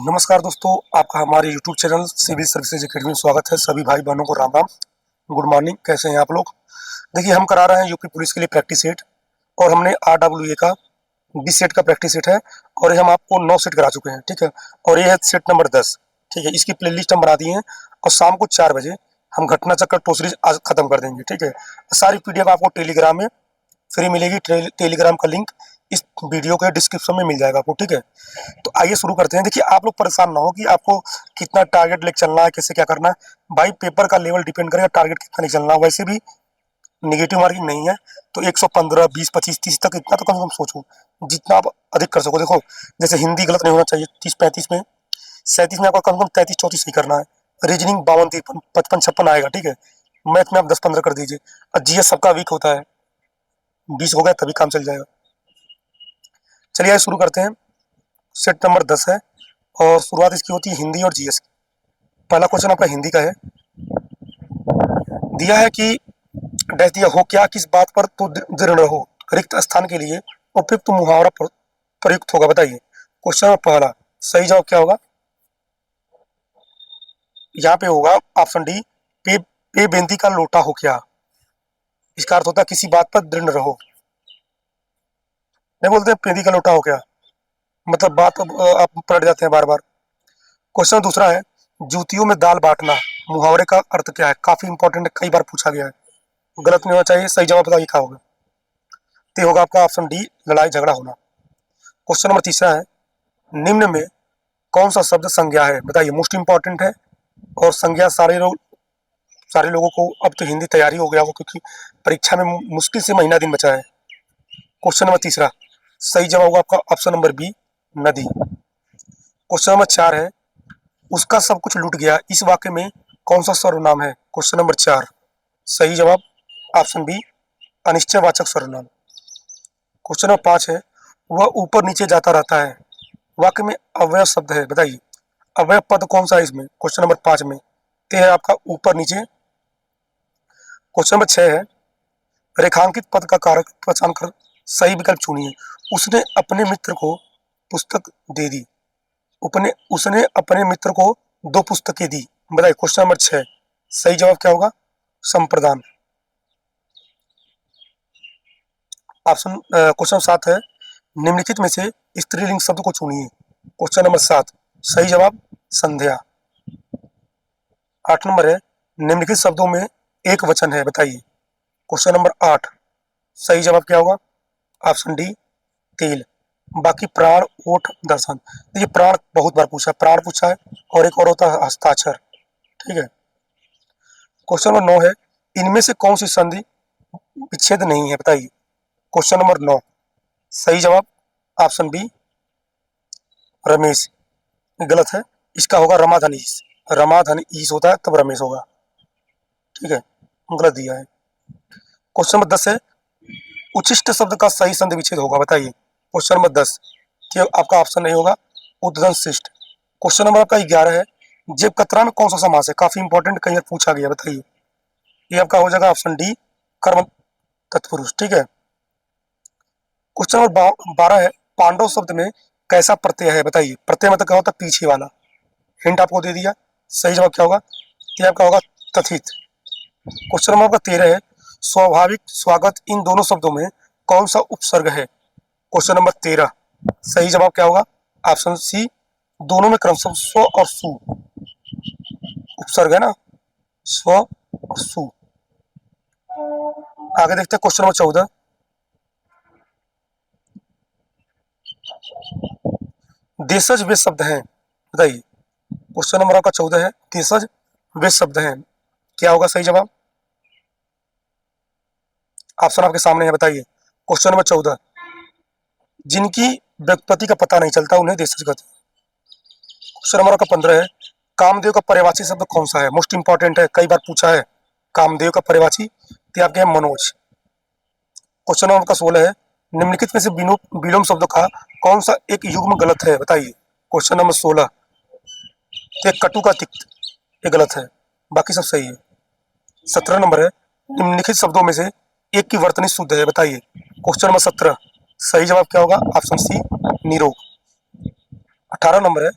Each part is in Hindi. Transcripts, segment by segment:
नमस्कार दोस्तों, आपका हमारे YouTube channel civil services academy में स्वागत है। सभी भाई बहनों को राम राम, गुड मॉर्निंग। कैसे हैं आप लोग? देखिए, हम करा रहे हैं यूपी पुलिस के लिए प्रैक्टिस सेट, और हमने RWA का 20 सेट का प्रैक्टिस सेट है, और ये हम आपको 9 सेट करा चुके हैं, ठीक है। और ये है सेट नंबर 10, ठीक है। इसकी प्ले लिस्ट हम बना दिए हैं, और शाम को 4 बजे हम घटना चक्कर टू सीरीज आज खत्म कर देंगे, ठीक है। सारी PDF आपको टेलीग्राम में फ्री मिलेगी। टेलीग्राम का लिंक इस वीडियो के डिस्क्रिप्शन में मिल जाएगा आपको, ठीक है। तो आइए शुरू करते हैं। देखिए, आप लोग परेशान ना हो कि आपको कितना टारगेट लेके चलना है, कैसे क्या करना है। भाई, पेपर का लेवल डिपेंड करेगा टारगेट कितना लेके चलना है। वैसे भी निगेटिव मार्किंग नहीं है, तो 115, 20, 25, 30 तक इतना तो कम से कम सोचो, जितना आप अधिक कर सको। देखो, जैसे हिंदी गलत नहीं होना चाहिए 30-35 में, 37 में आपको कम से कम 33-34 सही करना है। रीजनिंग 52-53, 55-56 आएगा, ठीक है। मैथ में आप 10-15 कर दीजिए। और GS सबका वीक होता है, 20 हो गया तभी काम चल जाएगा। चलिए शुरू करते हैं। सेट नंबर 10 है, और शुरुआत इसकी होती है हिंदी और GS की। पहला क्वेश्चन आपका हिंदी का है। दिया है कि डैश दिया हो क्या, किस बात पर तो दृढ़ रहो, रिक्त स्थान के लिए उपयुक्त मुहावरा प्रयुक्त होगा, बताइए। क्वेश्चन नंबर पहला, सही जवाब क्या होगा? यहाँ पे होगा ऑप्शन डी, पे बेंदी का लोटा हो क्या। इसका अर्थ होता है किसी बात पर दृढ़ रहो। नहीं बोलते पेंदी का लोटा हो क्या, मतलब बात आप पलट जाते हैं बार बार। क्वेश्चन दूसरा है, जूतियों में दाल बांटना, मुहावरे का अर्थ क्या है? काफी इंपॉर्टेंट है, कई बार पूछा गया है। गलत नहीं होना चाहिए, सही जवाब बताइए क्या होगा। तो होगा आपका ऑप्शन डी, लड़ाई झगड़ा होना। क्वेश्चन नंबर तीसरा है, निम्न में कौन सा शब्द संज्ञा है, बताइए। मोस्ट इंपॉर्टेंट है, और संज्ञा सारे लोगों को अब तो हिंदी तैयारी हो गया हो, क्योंकि परीक्षा में मुश्किल से महीना दिन बचा है। क्वेश्चन नंबर तीसरा, सही जवाब होगा आपका ऑप्शन नंबर बी, नदी। क्वेश्चन नंबर 4 है, उसका सब कुछ लूट गया, इस वाक्य में कौन सा सर्वनाम है? क्वेश्चन नंबर 4, सही जवाब ऑप्शन बी, अनिश्चयवाचक सर्वनाम। क्वेश्चन नंबर 5 है, वह ऊपर नीचे जाता रहता है, वाक्य में अव्यय शब्द है, बताइए। अव्यय पद कौन सा है इसमें? क्वेश्चन नंबर 5 में ते है आपका ऊपर नीचे। क्वेश्चन नंबर 6 है, रेखांकित पद का कारक पहचान कर सही विकल्प चुनिए। उसने अपने मित्र को पुस्तक दे दी, उसने अपने मित्र को 2 पुस्तकें दी, बताइए। क्वेश्चन नंबर 6, सही जवाब क्या होगा? संप्रदान। ऑप्शन क्वेश्चन 7 है, निम्नलिखित में से स्त्रीलिंग शब्द को चुनिए। क्वेश्चन नंबर 7, सही जवाब संध्या। 8 नंबर है, निम्नलिखित शब्दों में एक वचन है, बताइए। क्वेश्चन नंबर 8, सही जवाब क्या होगा? ऑप्शन डी, तेल। बाकी प्राण, ओठ, दर्शन। देखिए, प्राण बहुत बार पूछा है, प्राण पूछा है, और एक और होता है हस्ताक्षर, ठीक है। क्वेश्चन नंबर 9 है, इनमें से कौन सी संधि विच्छेद नहीं है, बताइए। क्वेश्चन नंबर 9, सही जवाब ऑप्शन बी, रमेश। गलत है, इसका होगा रमाधन ईश। रमाधन ईश होता है तब रमेश होगा, ठीक है। गलत दिया है। क्वेश्चन नंबर 10 है, उच्छिष्ट शब्द का सही संधि विच्छेद होगा, बताइए। क्वेश्चन नंबर 10, कि आपका ऑप्शन नहीं होगा, उद्गम शिष्ट। क्वेश्चन नंबर आपका 11 है, जेब कतरा में कौन सा समास है? काफी इंपॉर्टेंट, कई बार पूछा गया, बताइए। ये आपका हो जाएगा ऑप्शन डी, कर्म तत्पुरुष, ठीक है। क्वेश्चन नंबर 12 है, पांडव शब्द में कैसा प्रत्यय है, बताइए। प्रत्यय मतलब क्या होता है? पीछे वाला। हिंट आपको दे दिया, सही जवाब क्या होगा? ये आपका होगा तथित। क्वेश्चन नंबर आपका 13 है, स्वाभाविक, स्वागत, इन दोनों शब्दों में कौन सा उपसर्ग है? क्वेश्चन नंबर 13, सही जवाब क्या होगा? ऑप्शन सी, दोनों में क्रमशः स्व और सु उपसर्ग है ना, स्व और सु। आगे देखते हैं क्वेश्चन नंबर 14, देशज वे शब्द हैं, बताइए। क्वेश्चन नंबर आपका 14 है, देशज वे शब्द हैं, क्या होगा सही जवाब? ऑप्शन आपके सामने है, बताइए। क्वेश्चन नंबर 14, जिनकी व्युत्पत्ति का पता नहीं चलता उन्हें देशज कहते हैं। क्वेश्चन नंबर आपका 15 है, कामदेव का पर्यायवाची शब्द कौन सा है? मोस्ट इंपॉर्टेंट है, कई बार पूछा है। कामदेव का पर्यायवाची तो आपके हैं मनोज। क्वेश्चन नंबर आपका 16 है, निम्नलिखित में से विलोम शब्दों का कौन सा एक युग्म गलत है, बताइए। क्वेश्चन नंबर 16, तो कटु का तिक्त, ये गलत है, बाकी सब सही है। 17 नंबर है, निम्नलिखित शब्दों में से एक की वर्तनी शुद्ध है, बताइए। क्वेश्चन नंबर 17, सही जवाब क्या होगा? ऑप्शन सी, निरोग। 18 नंबर है,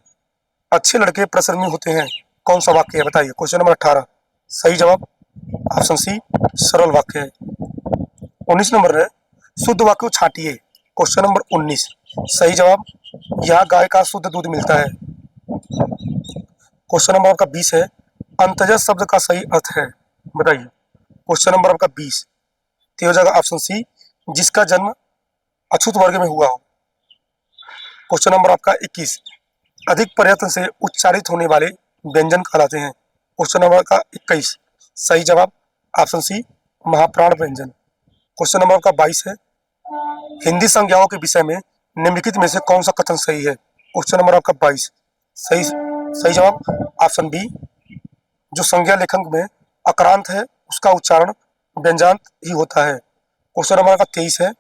अच्छे लड़के परिश्रमी होते हैं, कौन सा वाक्य है बताइए। क्वेश्चन नंबर 18 सही जवाब ऑप्शन सी सरल वाक्य है। 19 नंबर है शुद्ध वाक्य छांटिए। क्वेश्चन नंबर 19 सही जवाब यह गाय का शुद्ध दूध मिलता है। क्वेश्चन नंबर आपका 20 है अंतजस शब्द का सही अर्थ है बताइए। क्वेश्चन नंबर आपका 20 तो हो जाएगा ऑप्शन सी जिसका जन्म अछूत वर्ग में हुआ हो। क्वेश्चन नंबर आपका 21 अधिक प्रयत्न से उच्चारित होने वाले व्यंजन कहलाते हैं। क्वेश्चन नंबर का 21 सही जवाब ऑप्शन सी महाप्राण व्यंजन। क्वेश्चन नंबर का 22 है हिंदी संज्ञाओं के विषय में निम्नलिखित में से कौन सा कथन सही है। क्वेश्चन नंबर आपका 22 सही सही जवाब ऑप्शन बी जो संज्ञा लेखन में अक्रांत है उसका उच्चारण व्यंजनांत ही होता है। क्वेश्चन नंबर का 23 है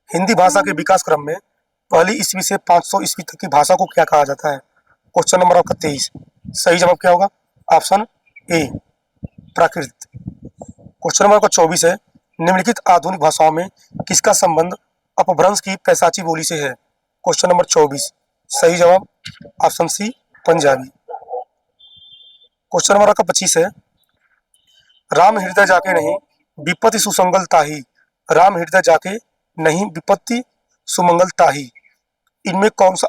हिंदी भाषा के विकास क्रम में पहली ईस्वी से 500 ईस्वी तक की भाषा को क्या कहा जाता है। क्वेश्चन नंबर आपका 23 सही जवाब क्या होगा option A Prakrit. Question number आपका 24 है निम्नलिखित आधुनिक भाषाओं में किसका संबंध अपभ्रंश की पैशाची बोली से है। क्वेश्चन नंबर 24 सही जवाब option C Punjabi. Question number आपका 25 है राम हृदय जाके नहीं विपत्ति सुसंगल ताही। राम हृदय जाके नहीं विपत्ति सुमंगल ताही इनमें कौन सा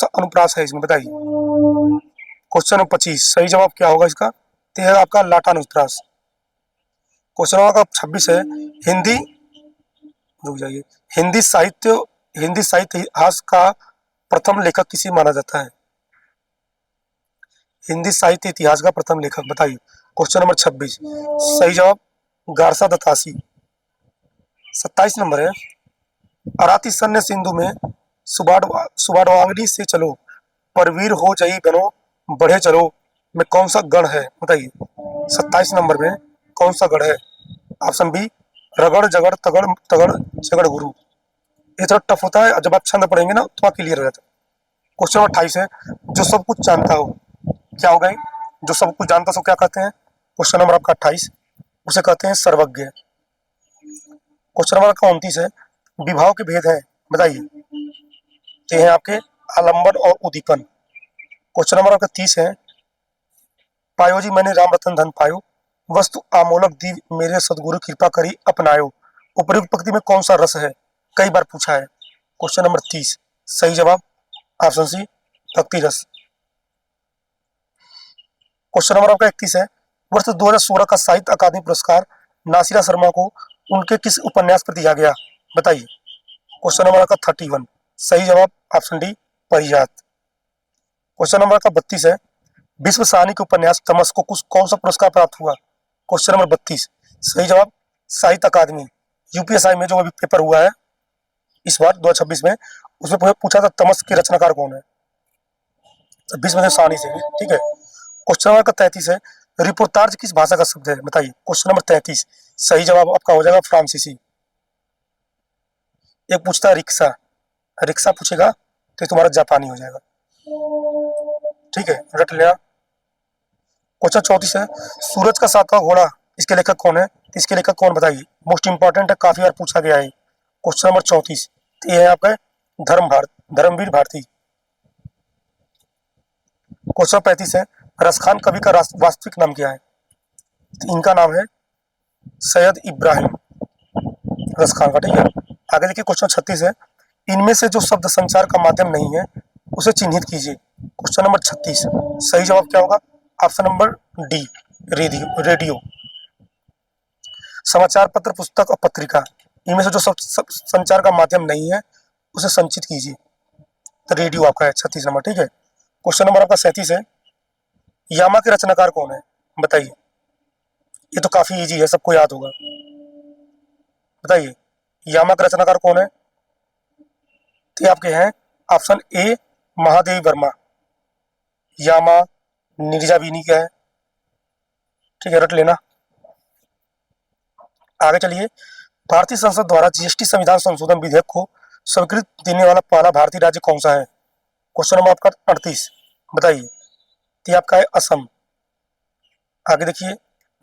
अनुप्रास है इसमें बताइए। क्वेश्चन नंबर 25 सही जवाब क्या होगा इसका तो है आपका लाटानुप्रास। क्वेश्चन नंबर 26 है हिंदी रुक जाइए हिंदी साहित्य इतिहास का प्रथम लेखक किसे माना जाता है। हिंदी साहित्य इतिहास का प्रथम लेखक बताइए। क्वेश्चन नंबर 26 सही जवाब गारसा दत्तासी। 27 नंबर है अराती सन्य सिंधु में सुबाडवांगनी से चलो परवीर हो जई बनो बढ़े चलो में कौन सा गढ़ है बताइए। 27 नंबर में कौन सा गढ़ है ऑप्शन बी रगड़ जगड़ तगड़ तगड़ जगड़ गुरु। ये थोड़ा टफ होता है जब आप छंद पढ़ेंगे ना तो क्लियर हो जाता है। क्वेश्चन नंबर 28 है जो सब कुछ जानता हो क्या होगा जो सब कुछ जानता हो क्या कहते हैं। क्वेश्चन नंबर आपका 28 उसे कहते हैं सर्वज्ञ। क्वेश्चन नंबर आपका 29 है विभाव के भेद है बताइए। ये है आपके आलंबन और उद्दीपन। क्वेश्चन नंबर आपका 30 है पायो जी मैंने राम रतन धन पायो वस्तु आमोलक दी मेरे सदगुरु कृपा करी अपनायो उपयुक्त पंक्ति में कौन सा रस है कई बार पूछा है। क्वेश्चन नंबर 30 सही जवाब ऑप्शन सी भक्ति रस। क्वेश्चन नंबर आपका 31 है वर्ष 2016 का साहित्य अकादमी पुरस्कार नासिरा शर्मा को उनके किस उपन्यास पर दिया गया बताइए। क्वेश्चन नंबर आपका 31 सही जवाब ऑप्शन डी परिजात। क्वेश्चन नंबर आपका 32 है विश्व सारणी के उपन्यास तमस को कौन सा पुरस्कार प्राप्त हुआ। क्वेश्चन नंबर 32 सही जवाब साहित्य अकादमी। यूपीएसआई में जो अभी पेपर हुआ है इस बार 2026 में उसमें पूछा था तमस के रचनाकार कौन है। 26 में सारणी से भी ठीक है। क्वेश्चन नंबर 33 है रिपोर्टार्ज किस भाषा का शब्द है बताइए। क्वेश्चन नंबर 33 सही जवाब आपका हो जाएगा फ्रांसीसी। एक पूछता है रिक्शा रिक्शा पूछेगा तो तुम्हारा जापानी हो जाएगा ठीक है रट लिया। क्वेश्चन 34 है सूरज का सातवां घोड़ा इसके लेखक कौन है। इसके लेखक कौन बताइए मोस्ट इंपॉर्टेंट है काफी बार पूछा गया है। क्वेश्चन नंबर 34 ये है आपका धर्मवीर भारती। क्वेश्चन 35 है रसखान कवि का वास्तविक नाम क्या है। तो इनका नाम है सैयद इब्राहिम रसखान का ठीक है। आगे देखिए क्वेश्चन 36 है इनमें से जो शब्द संचार का माध्यम नहीं है उसे चिन्हित कीजिए। क्वेश्चन नंबर 36 सही जवाब क्या होगा ऑप्शन नंबर डी रेडियो। समाचार पत्र पुस्तक और पत्रिका इनमें से जो संचार का माध्यम नहीं है उसे संचित कीजिए तो रेडियो आपका है 36 नंबर ठीक है। क्वेश्चन नंबर आपका 37 है यामा के रचनाकार कौन है बताइए। ये तो काफी इजी है सबको याद होगा बताइए यामा का रचनाकार कौन है। तो ये आपके हैं ऑप्शन ए महादेवी वर्मा। यामा निर्जाबीनी क्या है ठीक है रट लेना। आगे चलिए भारतीय संसद द्वारा जीएसटी संविधान संशोधन विधेयक को स्वीकृति देने वाला पहला भारतीय राज्य कौन सा है। क्वेश्चन नंबर आपका 38 बताइए। तो आपका है असम। आगे देखिए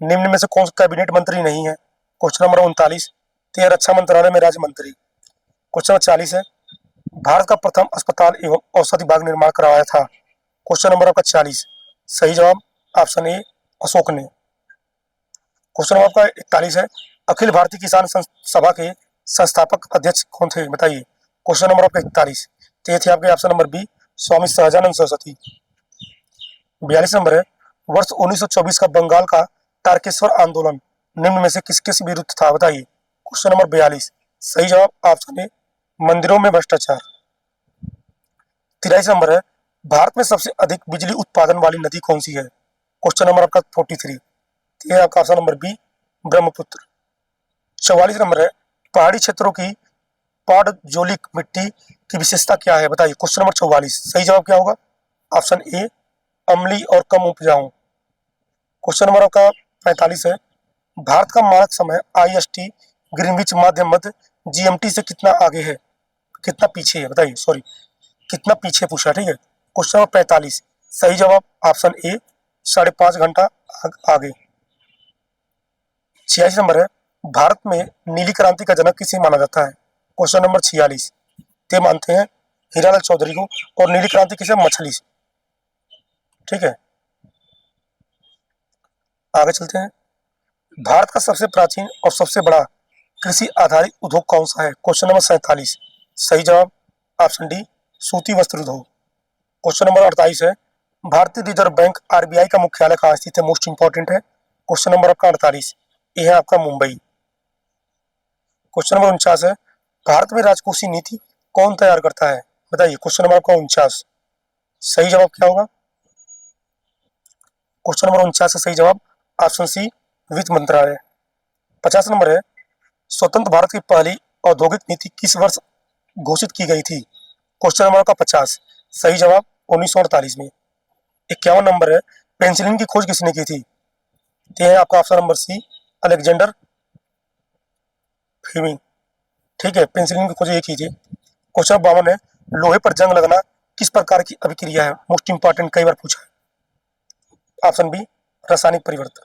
निम्न में से कौन सा कैबिनेट मंत्री नहीं है। क्वेश्चन नंबर 39 तो रक्षा मंत्रालय में राज्य मंत्री। क्वेश्चन नंबर 40 है भारत का प्रथम अस्पताल एवं औषधि विभाग निर्माण करवाया था? क्वेश्चन नंबर आपका 40। सही जवाब ऑप्शन ए अशोक ने। क्वेश्चन नंबर आपका 41 है, अखिल भारतीय किसान सभा के संस्थापक अध्यक्ष कौन थे? बताइए। क्वेश्चन नंबर आपका 41, तो ये थे आपके option number B Swami Sahajanand Saraswati. 42 number है, वर्ष 1924 का बंगाल का तारकेश्वर आंदोलन निम्न में से किसके विरुद्ध था? बताइए। क्वेश्चन नंबर 42, सही जवाब ऑप्शन ए मंदिरों में भ्रष्टाचार। 43 नंबर है, भारत में सबसे अधिक बिजली उत्पादन वाली नदी कौन सी है? क्वेश्चन नंबर आपका 43, ये आपका option number B Brahmaputra. 44 number है, पहाड़ी क्षेत्रों की पॉडजोलिक मिट्टी की विशेषता क्या है? बताइए। क्वेश्चन नंबर 44, सही जवाब क्या होगा? ऑप्शन ए अम्लीय और कम उपजाऊ। क्वेश्चन नंबर आपका 45 है, भारत का मानक समय IST ग्रीनविच माध्य मध्य GMT से कितना आगे है, कितना पीछे है? बताइए, सॉरी कितना पीछे पूछा, ठीक है। क्वेश्चन नंबर 45, सही जवाब ऑप्शन ए 5.5 घंटा आगे। 46 नंबर है, भारत में नीली क्रांति का जनक किसे माना जाता है? क्वेश्चन नंबर 46, ते मानते हैं हीरालाल चौधरी को, और नीली क्रांति किसे? मछली से, ठीक है। आगे चलते हैं, भारत का सबसे प्राचीन और सबसे बड़ा कृषि आधारित उद्योग कौन सा है? क्वेश्चन नंबर 47, सही जवाब ऑप्शन डी सूती वस्त्र उद्योग। क्वेश्चन नंबर 48 है, भारतीय रिजर्व बैंक RBI का मुख्यालय कहाँ स्थित है? मोस्ट इंपॉर्टेंट है। क्वेश्चन नंबर आपका 48, यह है आपका मुंबई। क्वेश्चन नंबर 49 है, भारत में राजकोषीय नीति कौन तैयार करता है? बताइए। क्वेश्चन नंबर आपका 49, सही जवाब क्या होगा? क्वेश्चन नंबर 49 का सही जवाब ऑप्शन सी वित्त मंत्रालय। 50 नंबर है, स्वतंत्र भारत की पहली औद्योगिक नीति किस वर्ष घोषित की गई थी? क्वेश्चन नंबर का 50, सही जवाब 1948 में। 51 नंबर है, पेंसिलिन की खोज किसने की थी? ये है आपका option number C Alexander Fleming, ठीक है। पेंसिलिन की खोज ये की थी। क्वेश्चन 52 है, लोहे पर जंग लगना किस प्रकार की अभिक्रिया है? मोस्ट इंपॉर्टेंट, कई बार पूछा है। ऑप्शन बी रासायनिक परिवर्तन।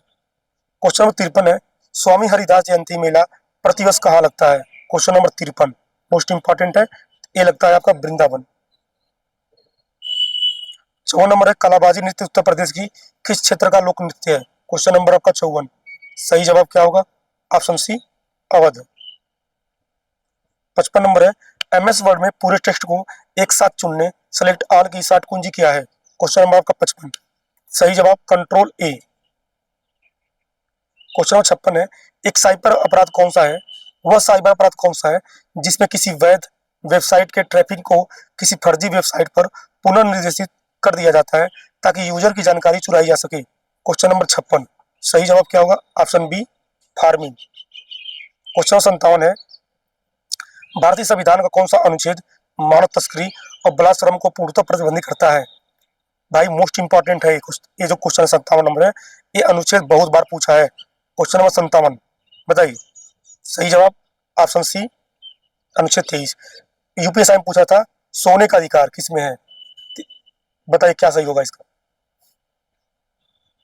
क्वेश्चन नंबर 53 है, स्वामी हरिदास जयंती मेला प्रतिवर्ष कहाँ लगता है? क्वेश्चन नंबर 53 मोस्ट इंपॉर्टेंट है, ये लगता है आपका वृंदावन। 54 नंबर है, कलाबाजी नृत्य उत्तर प्रदेश की किस क्षेत्र का लोक नृत्य है? क्वेश्चन नंबर आपका 54, सही जवाब क्या होगा? Option C Awadh. 55 नंबर है, MS वर्ड में पूरे टेक्स्ट को एक साथ चुनने सेलेक्ट ऑल की शॉर्ट कुंजी क्या है? क्वेश्चन नंबर आपका 55, सही जवाब कंट्रोल A। क्वेश्चन नंबर 56 है, एक साइबर अपराध कौन सा है? वह साइबर अपराध कौन सा है जिसमें किसी वैध वेबसाइट के ट्रैफिक को किसी फर्जी वेबसाइट पर पुनर्निर्देशित कर दिया जाता है ताकि यूजर की जानकारी चुराई जा सके? क्वेश्चन नंबर 56, सही जवाब क्या होगा? Option bee farming. क्वेश्चन 57 है, भारतीय संविधान का कौन सा अनुच्छेद मानव तस्करी और बलात्कार श्रम को पूर्णतः प्रतिबंधित करता है? भाई मोस्ट इंपॉर्टेंट है ये जो क्वेश्चन 57 नंबर है, ये अनुच्छेद बहुत बार पूछा है। क्वेश्चन नंबर 57, बताइए। सही जवाब ऑप्शन सी अनुच्छेद 23। UPSI में पूछा था सोने का अधिकार किसमें है? बताइए क्या सही होगा इसका?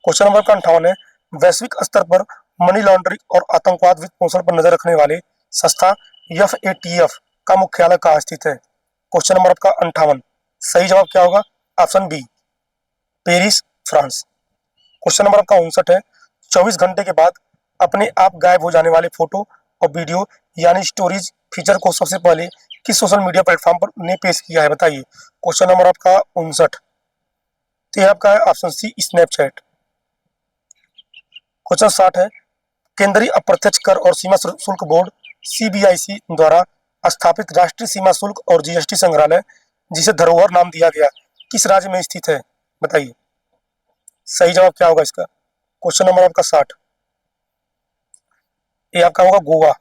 क्वेश्चन नंबर 58 है, वैश्विक स्तर पर मनी लॉन्ड्रिंग और आतंकवाद वित्त पोषण पर नजर रखने वाले संस्था FATF का मुख्यालय कहाँ स्थित है? क्वेश्चन नंबर आपका 58, सही जवाब क्या होगा? Option B Paris, France. Question number आपका 59 है, 24 घंटे के बाद अपने आप गायब हो जाने वाले फोटो और वीडियो यानी स्टोरेज फीचर को सबसे पहले किस सोशल मीडिया प्लेटफॉर्म पर ने पेश किया है? बताइए। क्वेश्चन नंबर आपका 59, तो यह आपका है ऑप्शन सी स्नैपचैट। क्वेश्चन 60 है, केंद्रीय अप्रत्यक्ष कर और सीमा शुल्क बोर्ड CBIC द्वारा स्थापित राष्ट्रीय सीमा शुल्क और GST संग्रहालय जिसे धरोहर नाम दिया गया किस राज्य में स्थित है? बताइए। सही जवाब क्या होगा इसका? क्वेश्चन नंबर आपका 60, ये आपका होगा गोवा।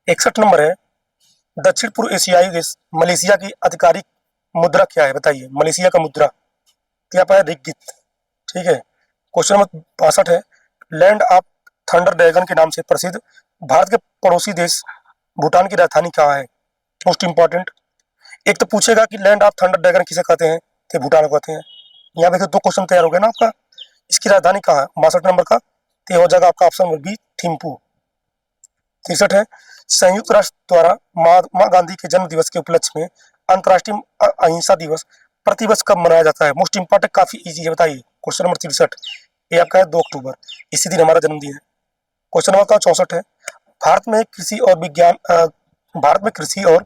61 नंबर है, दक्षिण पूर्व एशियाई देश मलेशिया की आधिकारिक मुद्रा क्या है? बताइए। मलेशिया का मुद्रा क्या पाया? रिग्गित, ठीक है। क्वेश्चन नंबर 62 है, लैंड ऑफ थंडर ड्रैगन के नाम से प्रसिद्ध भारत के पड़ोसी देश भूटान की राजधानी कहाँ है? मोस्ट इंपॉर्टेंट, एक तो पूछेगा कि लैंड ऑफ थंडर ड्रैगन किसे कहते हैं, तो भूटान को कहते हैं। यहाँ देखिए 2 क्वेश्चन तैयार हो गए ना आपका। इसकी राजधानी कहाँ है? 62 नंबर का, तो हो जाएगा आपका ऑप्शन नंबर बी थिम्पू। 63 है, संयुक्त राष्ट्र द्वारा महात्मा गांधी के जन्म दिवस के उपलक्ष्य में अंतर्राष्ट्रीय अहिंसा दिवस प्रतिवर्ष कब मनाया जाता है? मोस्ट इंपॉर्टेंट, काफी इजी है, बताइए। क्वेश्चन नंबर 63, ये आपका है 2 अक्टूबर, इसी दिन हमारा जन्मदिन है। क्वेश्चन नंबर का 64 है, भारत में कृषि और विज्ञान भारत में कृषि और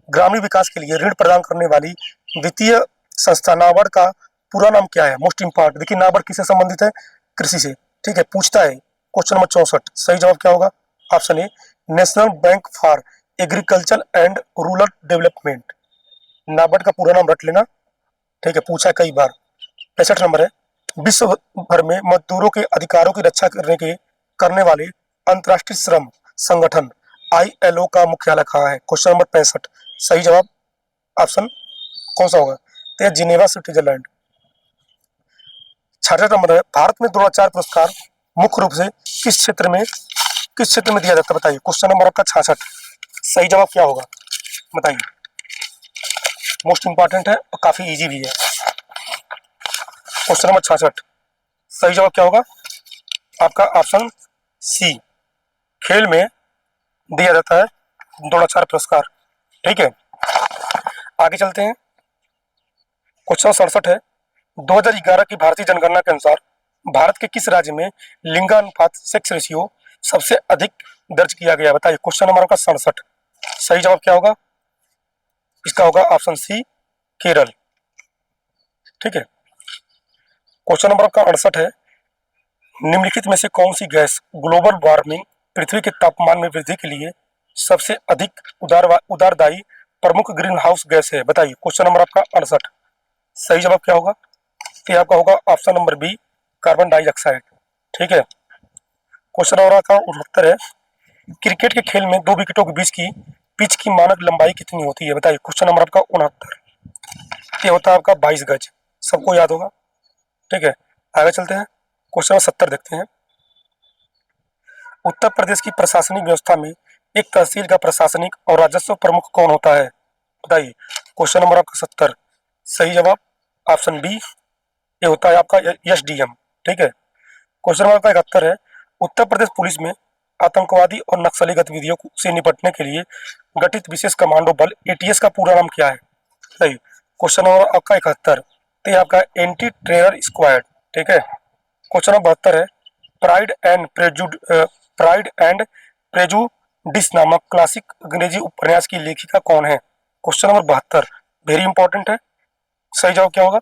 ग्रामीण विकास के लिए ऋण प्रदान करने वाली वित्तीय संस्था नाबार्ड का पूरा नाम क्या है? मोस्ट इंपॉर्टेंट, देखिए नाबार्ड किससे संबंधित है? कृषि से, ठीक है, पूछता है। क्वेश्चन नंबर 64, सही जवाब क्या होगा? Option A, national bank for agriculture and rural development. NABARD का पूरा नाम रट लेना, ठीक है, पूछा है कई बार। 65 नंबर है, विश्व भर में मजदूरों के अधिकारों की रक्षा करने वाले अंतर्राष्ट्रीय श्रम संगठन ILO का मुख्यालय कहाँ है? क्वेश्चन नंबर 65, सही जवाब ऑप्शन कौन सा होगा? तो यह जिनेवा, स्विट्जरलैंड। 66 नंबर है, भारत में द्रोणाचार्य पुरस्कार मुख्य रूप से किस क्षेत्र में दिया जाता है? बताइए। क्वेश्चन नंबर आपका 66, सही जवाब क्या होगा? बताइए। मोस्ट इंपॉर्टेंट है और काफी इजी भी है। क्वेश्चन नंबर 66, सही जवाब क्या होगा? आपका ऑप्शन सी, खेल में दिया जाता है द्रोणाचार्य पुरस्कार, ठीक है। आगे चलते हैं। क्वेश्चन 67 है, 2011 की भारतीय जनगणना के अनुसार भारत के किस राज्य में लिंगानुपात सेक्स रेशियो सबसे अधिक दर्ज किया गया? बताइए। क्वेश्चन नंबर आपका 67, सही जवाब क्या होगा? इसका होगा ऑप्शन सी, केरल, ठीक है। क्वेश्चन नंबर आपका 68 है, निम्नलिखित में से कौन सी गैस ग्लोबल वार्मिंग, पृथ्वी के तापमान में वृद्धि के लिए सबसे अधिक उदारदायी प्रमुख ग्रीन हाउस गैस है? बताइए। क्वेश्चन नंबर आपका 68, सही जवाब क्या होगा? तो आपका होगा option number B, carbon dioxide, ठीक है। क्वेश्चन नंबर आपका 69 है, क्रिकेट के खेल में 2 विकेटों के बीच की पिच की मानक लंबाई कितनी होती है? बताइए। क्वेश्चन नंबर आपका 69, ये होता है आपका 22 गज, सबको याद होगा, ठीक है। आगे चलते हैं। क्वेश्चन नंबर 70 देखते हैं। उत्तर प्रदेश की प्रशासनिक व्यवस्था में एक तहसील का प्रशासनिक और राजस्व प्रमुख कौन होता है? बताइए। क्वेश्चन नंबर आपका 70, सही जवाब ऑप्शन बी, ये होता है आपका SDM, ठीक है। क्वेश्चन नंबर आपका 71 है, उत्तर प्रदेश पुलिस में आतंकवादी और नक्सली गतिविधियों से निपटने के लिए गठित विशेष कमांडो बल ATS का पूरा नाम क्या है? सही। क्वेश्चन नंबर आपका 71, तो ये आपका एंटी टेरर स्क्वाड, ठीक है। क्वेश्चन नंबर 72 है, प्राइड एंड प्रेजुडिस नामक क्लासिक अंग्रेजी उपन्यास की लेखिका कौन है? क्वेश्चन नंबर 72, वेरी इंपॉर्टेंट है, सही जवाब क्या होगा?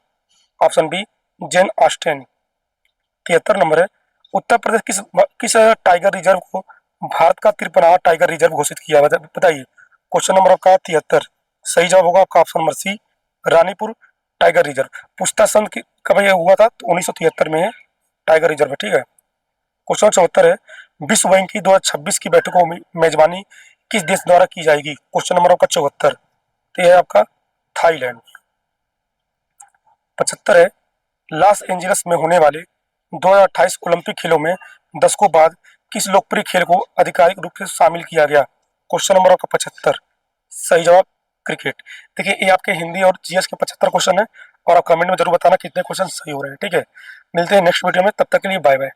ऑप्शन बी, जेन ऑस्टेन। 73 नंबर है, उत्तर प्रदेश किस टाइगर रिजर्व को भारत का 53वां टाइगर रिजर्व घोषित किया? बताइए। क्वेश्चन नंबर आपका 73, सही जवाब होगा आपका option number C, Ranipur tiger reserve. पूछता सन कब यह हुआ था? तो 1973 में टाइगर रिजर्व है, ठीक है। क्वेश्चन 74 है, विश्व बैंक की 2026 की बैठकों में मेजबानी किस देश द्वारा की जाएगी? क्वेश्चन नंबर आपका 74, तो यह है आपका थाईलैंड। 75 है, लॉस एंजलिस में होने वाले 2028 ओलंपिक खेलों में दशकों बाद किस लोकप्रिय खेल को आधिकारिक रूप से शामिल किया गया? क्वेश्चन नंबर आपका 75, सही जवाब क्रिकेट। देखिए ये आपके हिंदी और GS के 75 क्वेश्चन है, और आप कमेंट में जरूर बताना कितने क्वेश्चन सही हो रहे हैं, ठीक है। मिलते हैं नेक्स्ट वीडियो में, तब तक के लिए बाय बाय।